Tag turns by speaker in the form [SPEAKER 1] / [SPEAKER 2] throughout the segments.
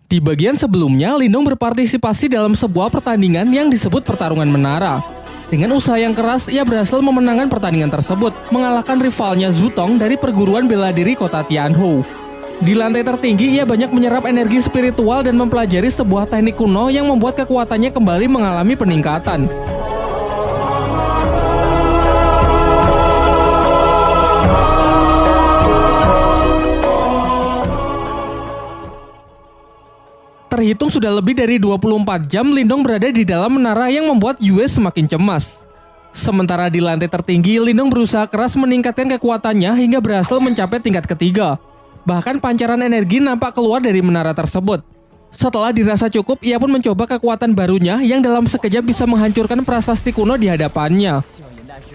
[SPEAKER 1] Di bagian sebelumnya, Lindong berpartisipasi dalam sebuah pertandingan yang disebut pertarungan menara. Dengan usaha yang keras, ia berhasil memenangkan pertandingan tersebut, mengalahkan rivalnya Zutong dari perguruan bela diri kota Tianhou. Di lantai tertinggi, ia banyak menyerap energi spiritual dan mempelajari sebuah teknik kuno yang membuat kekuatannya kembali mengalami peningkatan. Terhitung sudah lebih dari 24 jam Lindong berada di dalam menara yang membuat Yue semakin cemas. Sementara di lantai tertinggi, Lindong berusaha keras meningkatkan kekuatannya hingga berhasil mencapai tingkat ketiga. Bahkan pancaran energi nampak keluar dari menara tersebut. Setelah dirasa cukup, ia pun mencoba kekuatan barunya yang dalam sekejap bisa menghancurkan prasasti kuno di hadapannya.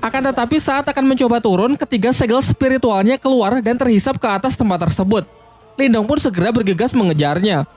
[SPEAKER 1] Akan tetapi saat akan mencoba turun, ketiga segel spiritualnya keluar dan terhisap ke atas tempat tersebut. Lindong pun segera bergegas mengejarnya.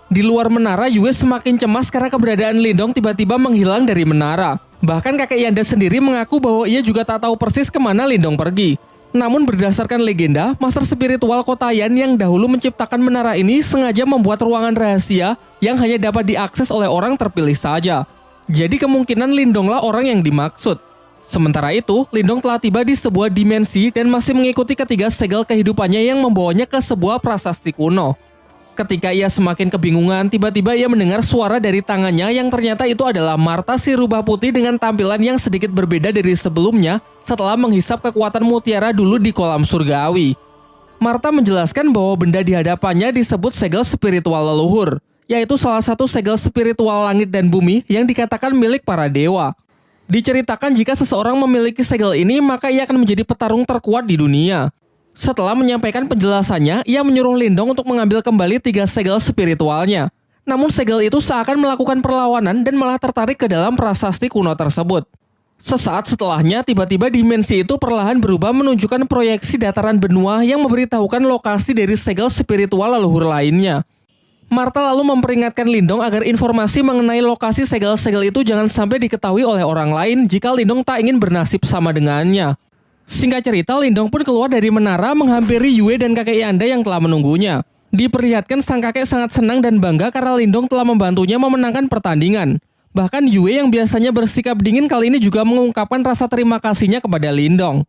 [SPEAKER 1] Di luar menara, Yue semakin cemas karena keberadaan Lindong tiba-tiba menghilang dari menara. Bahkan kakek Yanda sendiri mengaku bahwa ia juga tak tahu persis kemana Lindong pergi. Namun berdasarkan legenda, master spiritual kota Yan yang dahulu menciptakan menara ini sengaja membuat ruangan rahasia yang hanya dapat diakses oleh orang terpilih saja. Jadi kemungkinan Lindonglah orang yang dimaksud. Sementara itu, Lindong telah tiba di sebuah dimensi dan masih mengikuti ketiga segel kehidupannya yang membawanya ke sebuah prasasti kuno. Ketika ia semakin kebingungan, tiba-tiba ia mendengar suara dari tangannya yang ternyata itu adalah Martha si rubah putih dengan tampilan yang sedikit berbeda dari sebelumnya setelah menghisap kekuatan mutiara dulu di kolam surgawi. Martha menjelaskan bahwa benda di hadapannya disebut segel spiritual leluhur, yaitu salah satu segel spiritual langit dan bumi yang dikatakan milik para dewa. Diceritakan jika seseorang memiliki segel ini, maka ia akan menjadi petarung terkuat di dunia. Setelah menyampaikan penjelasannya, ia menyuruh Lindong untuk mengambil kembali tiga segel spiritualnya. Namun segel itu seakan melakukan perlawanan dan malah tertarik ke dalam prasasti kuno tersebut. Sesaat setelahnya, tiba-tiba dimensi itu perlahan berubah menunjukkan proyeksi dataran benua yang memberitahukan lokasi dari segel spiritual leluhur lainnya. Martha lalu memperingatkan Lindong agar informasi mengenai lokasi segel-segel itu jangan sampai diketahui oleh orang lain jika Lindong tak ingin bernasib sama dengannya. Singkat cerita, Lindong pun keluar dari menara menghampiri Yue dan kakek Yanda yang telah menunggunya. Diperlihatkan sang kakek sangat senang dan bangga karena Lindong telah membantunya memenangkan pertandingan. Bahkan Yue yang biasanya bersikap dingin kali ini juga mengungkapkan rasa terima kasihnya kepada Lindong.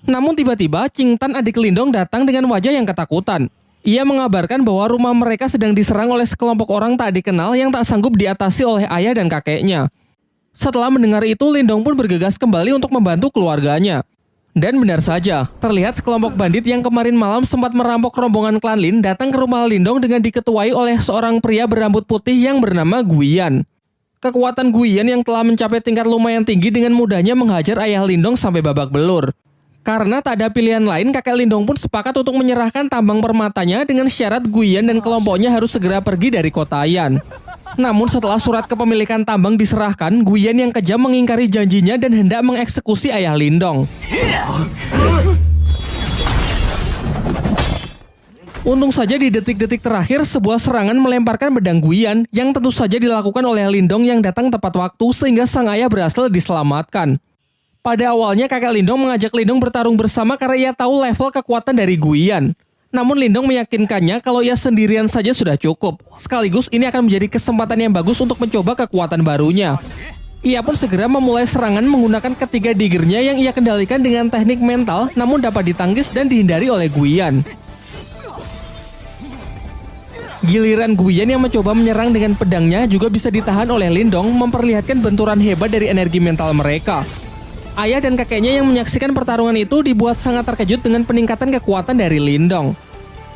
[SPEAKER 1] Namun tiba-tiba, Qing Tan adik Lindong datang dengan wajah yang ketakutan. Ia mengabarkan bahwa rumah mereka sedang diserang oleh sekelompok orang tak dikenal yang tak sanggup diatasi oleh ayah dan kakeknya. Setelah mendengar itu, Lindong pun bergegas kembali untuk membantu keluarganya. Dan benar saja, terlihat sekelompok bandit yang kemarin malam sempat merampok rombongan klan Lin datang ke rumah Lindong dengan diketuai oleh seorang pria berambut putih yang bernama Guiyan. Kekuatan Guiyan yang telah mencapai tingkat lumayan tinggi dengan mudahnya menghajar ayah Lindong sampai babak belur. Karena tak ada pilihan lain, kakek Lindong pun sepakat untuk menyerahkan tambang permatanya dengan syarat Guiyan dan kelompoknya harus segera pergi dari kota Yan. Namun setelah surat kepemilikan tambang diserahkan, Guiyan yang kejam mengingkari janjinya dan hendak mengeksekusi ayah Lindong. Untung saja di detik-detik terakhir sebuah serangan melemparkan pedang Guiyan yang tentu saja dilakukan oleh Lindong yang datang tepat waktu sehingga sang ayah berhasil diselamatkan. Pada awalnya kakek Lindong mengajak Lindong bertarung bersama karena ia tahu level kekuatan dari Guiyan. Namun Lindong meyakinkannya kalau ia sendirian saja sudah cukup. Sekaligus ini akan menjadi kesempatan yang bagus untuk mencoba kekuatan barunya. Ia pun segera memulai serangan menggunakan ketiga diggernya yang ia kendalikan dengan teknik mental namun dapat ditangkis dan dihindari oleh Guiyan. Giliran Guiyan yang mencoba menyerang dengan pedangnya juga bisa ditahan oleh Lindong, memperlihatkan benturan hebat dari energi mental mereka. Ayah dan kakeknya yang menyaksikan pertarungan itu dibuat sangat terkejut dengan peningkatan kekuatan dari Lindong.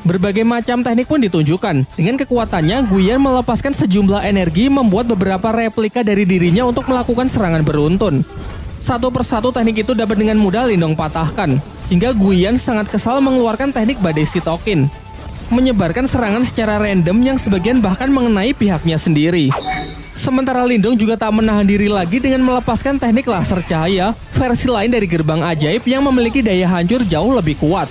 [SPEAKER 1] Berbagai macam teknik pun ditunjukkan. Dengan kekuatannya, Guiyan melepaskan sejumlah energi membuat beberapa replika dari dirinya untuk melakukan serangan beruntun. Satu persatu teknik itu dapat dengan mudah Lindong patahkan. Hingga Guiyan sangat kesal mengeluarkan teknik badai sitokin, menyebarkan serangan secara random yang sebagian bahkan mengenai pihaknya sendiri. Sementara Lindong juga tak menahan diri lagi dengan melepaskan teknik laser cahaya, versi lain dari gerbang ajaib yang memiliki daya hancur jauh lebih kuat.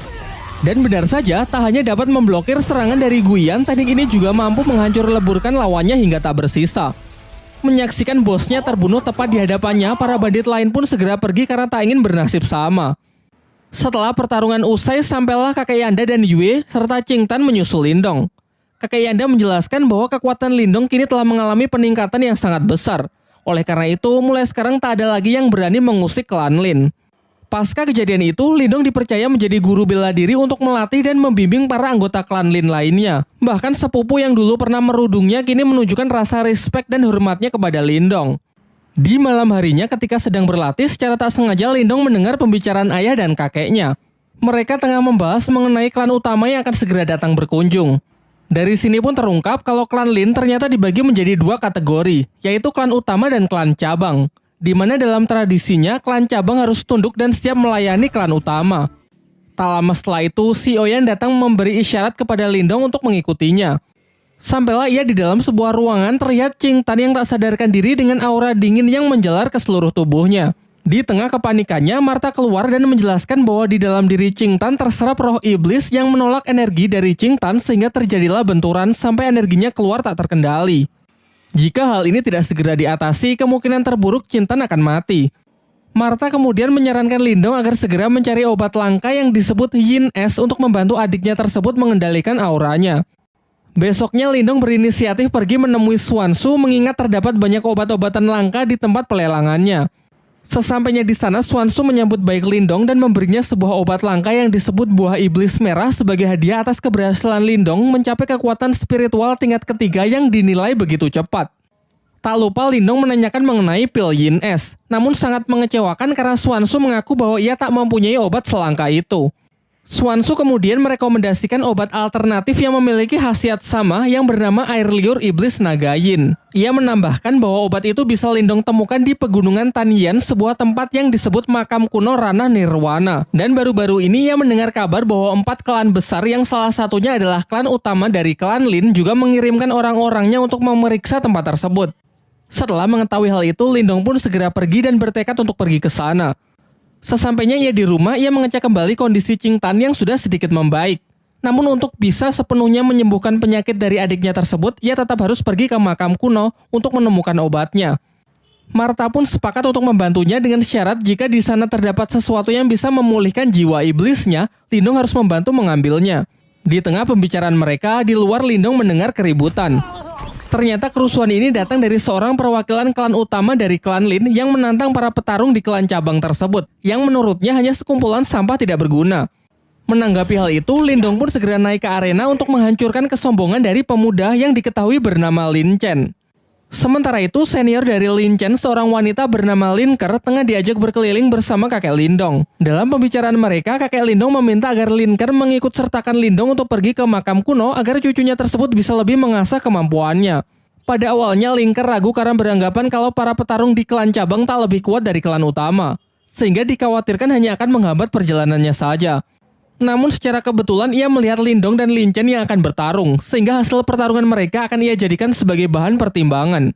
[SPEAKER 1] Dan benar saja, tak hanya dapat memblokir serangan dari Guiyan, teknik ini juga mampu menghancur leburkan lawannya hingga tak bersisa. Menyaksikan bosnya terbunuh tepat di hadapannya, para bandit lain pun segera pergi karena tak ingin bernasib sama. Setelah pertarungan usai, sampailah kakek Yanda dan Yue serta Qing Tan menyusul Lindong. Kakek Yanda menjelaskan bahwa kekuatan Lindong kini telah mengalami peningkatan yang sangat besar. Oleh karena itu, mulai sekarang tak ada lagi yang berani mengusik klan Lin. Pasca kejadian itu, Lindong dipercaya menjadi guru bela diri untuk melatih dan membimbing para anggota klan Lin lainnya. Bahkan sepupu yang dulu pernah merudungnya kini menunjukkan rasa respek dan hormatnya kepada Lindong. Di malam harinya ketika sedang berlatih, secara tak sengaja Lindong mendengar pembicaraan ayah dan kakeknya. Mereka tengah membahas mengenai klan utama yang akan segera datang berkunjung. Dari sini pun terungkap kalau klan Lin ternyata dibagi menjadi dua kategori, yaitu klan utama dan klan cabang. Di mana dalam tradisinya, klan cabang harus tunduk dan siap melayani klan utama. Tak lama setelah itu, si Oyan datang memberi isyarat kepada Lindong untuk mengikutinya. Sampailah ia di dalam sebuah ruangan, terlihat Ching Tan yang tak sadarkan diri dengan aura dingin yang menjalar ke seluruh tubuhnya. Di tengah kepanikannya, Martha keluar dan menjelaskan bahwa di dalam diri Ching Tan terserap roh iblis yang menolak energi dari Ching Tan sehingga terjadilah benturan sampai energinya keluar tak terkendali. Jika hal ini tidak segera diatasi, kemungkinan terburuk Ching Tan akan mati. Martha kemudian menyarankan Lindong agar segera mencari obat langka yang disebut Yin Es untuk membantu adiknya tersebut mengendalikan auranya. Besoknya Lindong berinisiatif pergi menemui Swanshu mengingat terdapat banyak obat-obatan langka di tempat pelelangannya. Sesampainya di sana, Swanshu menyambut baik Lindong dan memberinya sebuah obat langka yang disebut buah iblis merah sebagai hadiah atas keberhasilan Lindong mencapai kekuatan spiritual tingkat ketiga yang dinilai begitu cepat. Tak lupa Lindong menanyakan mengenai pil Yin Es, namun sangat mengecewakan karena Swanshu mengaku bahwa ia tak mempunyai obat selangka itu. Swanshu kemudian merekomendasikan obat alternatif yang memiliki khasiat sama yang bernama air liur iblis naga Yin. Ia menambahkan bahwa obat itu bisa Lindong temukan di pegunungan Tanyan, sebuah tempat yang disebut makam kuno Ranah Nirwana. Dan baru-baru ini ia mendengar kabar bahwa 4 klan besar yang salah satunya adalah klan utama dari klan Lin juga mengirimkan orang-orangnya untuk memeriksa tempat tersebut. Setelah mengetahui hal itu, Lindong pun segera pergi dan bertekad untuk pergi ke sana. Sesampainya ia di rumah, ia mengecek kembali kondisi Ching Tan yang sudah sedikit membaik. Namun untuk bisa sepenuhnya menyembuhkan penyakit dari adiknya tersebut, ia tetap harus pergi ke makam kuno untuk menemukan obatnya. Martha pun sepakat untuk membantunya dengan syarat jika di sana terdapat sesuatu yang bisa memulihkan jiwa iblisnya, Lindong harus membantu mengambilnya. Di tengah pembicaraan mereka, di luar Lindong mendengar keributan. Ternyata kerusuhan ini datang dari seorang perwakilan klan utama dari klan Lin yang menantang para petarung di klan cabang tersebut, yang menurutnya hanya sekumpulan sampah tidak berguna. Menanggapi hal itu, Lindong pun segera naik ke arena untuk menghancurkan kesombongan dari pemuda yang diketahui bernama Lin Chen. Sementara itu, senior dari Lin Chen, seorang wanita bernama Lin Ker, tengah diajak berkeliling bersama kakek Lindong. Dalam pembicaraan mereka, kakek Lindong meminta agar Lin Ker mengikut sertakan Lindong untuk pergi ke makam kuno agar cucunya tersebut bisa lebih mengasah kemampuannya. Pada awalnya, Lin Ker ragu karena beranggapan kalau para petarung di klan cabang tak lebih kuat dari klan utama, sehingga dikhawatirkan hanya akan menghambat perjalanannya saja. Namun secara kebetulan ia melihat Lindong dan Lin Chen yang akan bertarung, sehingga hasil pertarungan mereka akan ia jadikan sebagai bahan pertimbangan.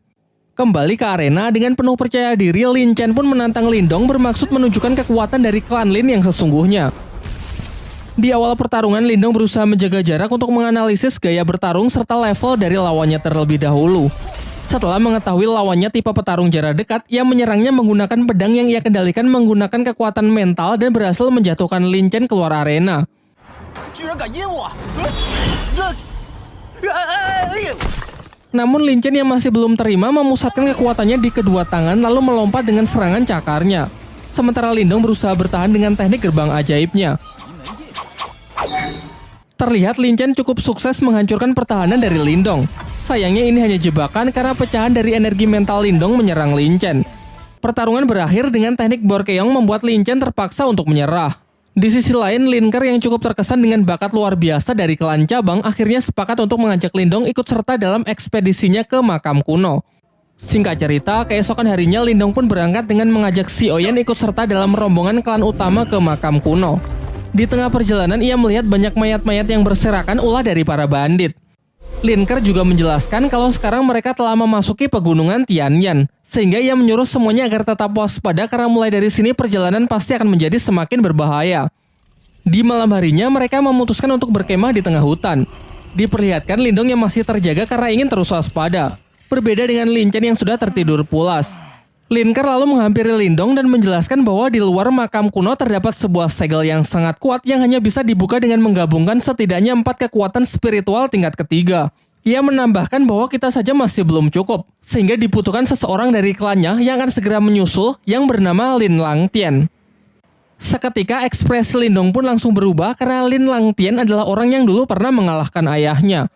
[SPEAKER 1] Kembali ke arena, dengan penuh percaya diri, Lin Chen pun menantang Lindong bermaksud menunjukkan kekuatan dari klan Lin yang sesungguhnya. Di awal pertarungan, Lindong berusaha menjaga jarak untuk menganalisis gaya bertarung serta level dari lawannya terlebih dahulu. Setelah mengetahui lawannya tipe petarung jarak dekat, ia menyerangnya menggunakan pedang yang ia kendalikan menggunakan kekuatan mental dan berhasil menjatuhkan Lin Chen keluar arena. Namun Lin Chen yang masih belum terima memusatkan kekuatannya di kedua tangan lalu melompat dengan serangan cakarnya. Sementara Lindong berusaha bertahan dengan teknik gerbang ajaibnya. Terlihat Lin Chen cukup sukses menghancurkan pertahanan dari Lindong. Sayangnya ini hanya jebakan karena pecahan dari energi mental Lindong menyerang Lin Chen. Pertarungan berakhir dengan teknik Borkeong membuat Lin Chen terpaksa untuk menyerah. Di sisi lain, Lin Ker yang cukup terkesan dengan bakat luar biasa dari klan cabang akhirnya sepakat untuk mengajak Lindong ikut serta dalam ekspedisinya ke makam kuno. Singkat cerita, keesokan harinya Lindong pun berangkat dengan mengajak Si Oyen ikut serta dalam rombongan klan utama ke makam kuno. Di tengah perjalanan ia melihat banyak mayat-mayat yang berserakan ulah dari para bandit. Lin Ker juga menjelaskan kalau sekarang mereka telah memasuki pegunungan Tianyan, sehingga ia menyuruh semuanya agar tetap waspada karena mulai dari sini perjalanan pasti akan menjadi semakin berbahaya. Di malam harinya mereka memutuskan untuk berkemah di tengah hutan. Diperlihatkan Lindong yang masih terjaga karena ingin terus waspada, berbeda dengan Lin Chen yang sudah tertidur pulas. Lin Ke lalu menghampiri Lindong dan menjelaskan bahwa di luar makam kuno terdapat sebuah segel yang sangat kuat yang hanya bisa dibuka dengan menggabungkan setidaknya 4 kekuatan spiritual tingkat ketiga. Ia menambahkan bahwa kita saja masih belum cukup, sehingga dibutuhkan seseorang dari klannya yang akan segera menyusul yang bernama Lin Langtian. Seketika ekspresi Lindong pun langsung berubah karena Lin Langtian adalah orang yang dulu pernah mengalahkan ayahnya.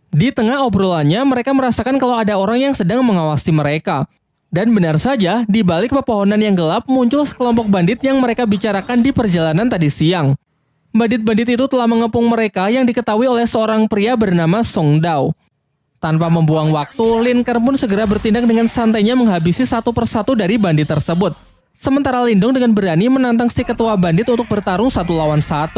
[SPEAKER 1] Di tengah obrolannya mereka merasakan kalau ada orang yang sedang mengawasi mereka. Dan benar saja, di balik pepohonan yang gelap muncul sekelompok bandit yang mereka bicarakan di perjalanan tadi siang. Bandit-bandit itu telah mengepung mereka yang diketahui oleh seorang pria bernama Song Dao. Tanpa membuang waktu, Lin Ke pun segera bertindak dengan santainya menghabisi satu persatu dari bandit tersebut. Sementara Lindong dengan berani menantang si ketua bandit untuk bertarung 1 lawan 1.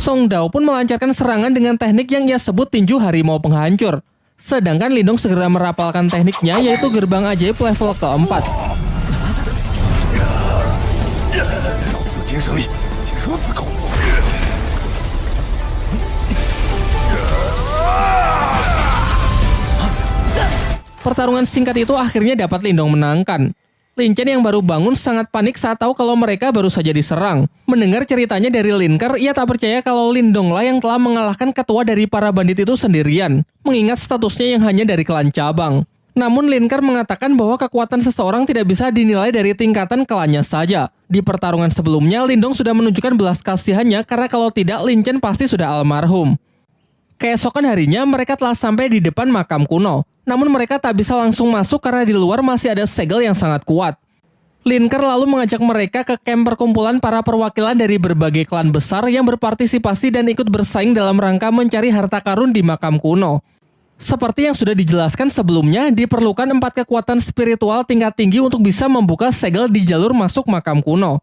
[SPEAKER 1] Song Dao pun melancarkan serangan dengan teknik yang ia sebut tinju harimau penghancur. Sedangkan Lindong segera merapalkan tekniknya yaitu gerbang ajaib level keempat. Pertarungan singkat itu akhirnya dapat Lindong menangkan. Lin Chen yang baru bangun sangat panik saat tahu kalau mereka baru saja diserang. Mendengar ceritanya dari Lin Ke, ia tak percaya kalau Lindong lah yang telah mengalahkan ketua dari para bandit itu sendirian, mengingat statusnya yang hanya dari klan cabang. Namun Lin Ke mengatakan bahwa kekuatan seseorang tidak bisa dinilai dari tingkatan klannya saja. Di pertarungan sebelumnya, Lindong sudah menunjukkan belas kasihannya karena kalau tidak Lin Chen pasti sudah almarhum. Keesokan harinya mereka telah sampai di depan makam kuno. Namun mereka tak bisa langsung masuk karena di luar masih ada segel yang sangat kuat. Lin Ke lalu mengajak mereka ke kamp perkumpulan para perwakilan dari berbagai klan besar yang berpartisipasi dan ikut bersaing dalam rangka mencari harta karun di makam kuno. Seperti yang sudah dijelaskan sebelumnya, diperlukan 4 kekuatan spiritual tingkat tinggi untuk bisa membuka segel di jalur masuk makam kuno.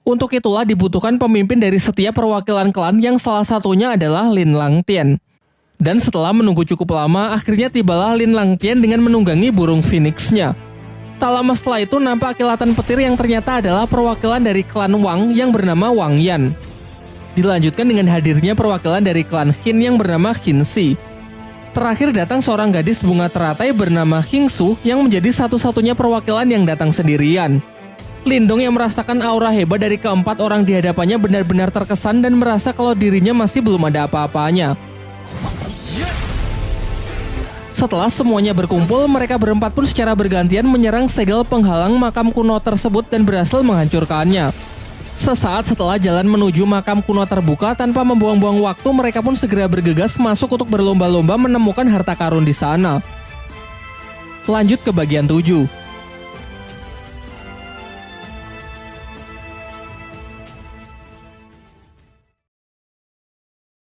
[SPEAKER 1] Untuk itulah dibutuhkan pemimpin dari setiap perwakilan klan yang salah satunya adalah Lin Langtian. Dan setelah menunggu cukup lama, akhirnya tibalah Lin Langtian dengan menunggangi burung phoenix-nya. Tak lama setelah itu nampak kilatan petir yang ternyata adalah perwakilan dari klan Wang yang bernama Wang Yan. Dilanjutkan dengan hadirnya perwakilan dari klan Hin yang bernama Hin Si. Terakhir datang seorang gadis bunga teratai bernama Hing Su yang menjadi satu-satunya perwakilan yang datang sendirian. Lindong yang merasakan aura hebat dari keempat orang di hadapannya benar-benar terkesan dan merasa kalau dirinya masih belum ada apa-apanya. Setelah semuanya berkumpul, mereka berempat pun secara bergantian menyerang segel penghalang makam kuno tersebut dan berhasil menghancurkannya. Sesaat setelah jalan menuju makam kuno terbuka, tanpa membuang-buang waktu, mereka pun segera bergegas masuk untuk berlomba-lomba menemukan harta karun di sana. Lanjut ke bagian 7.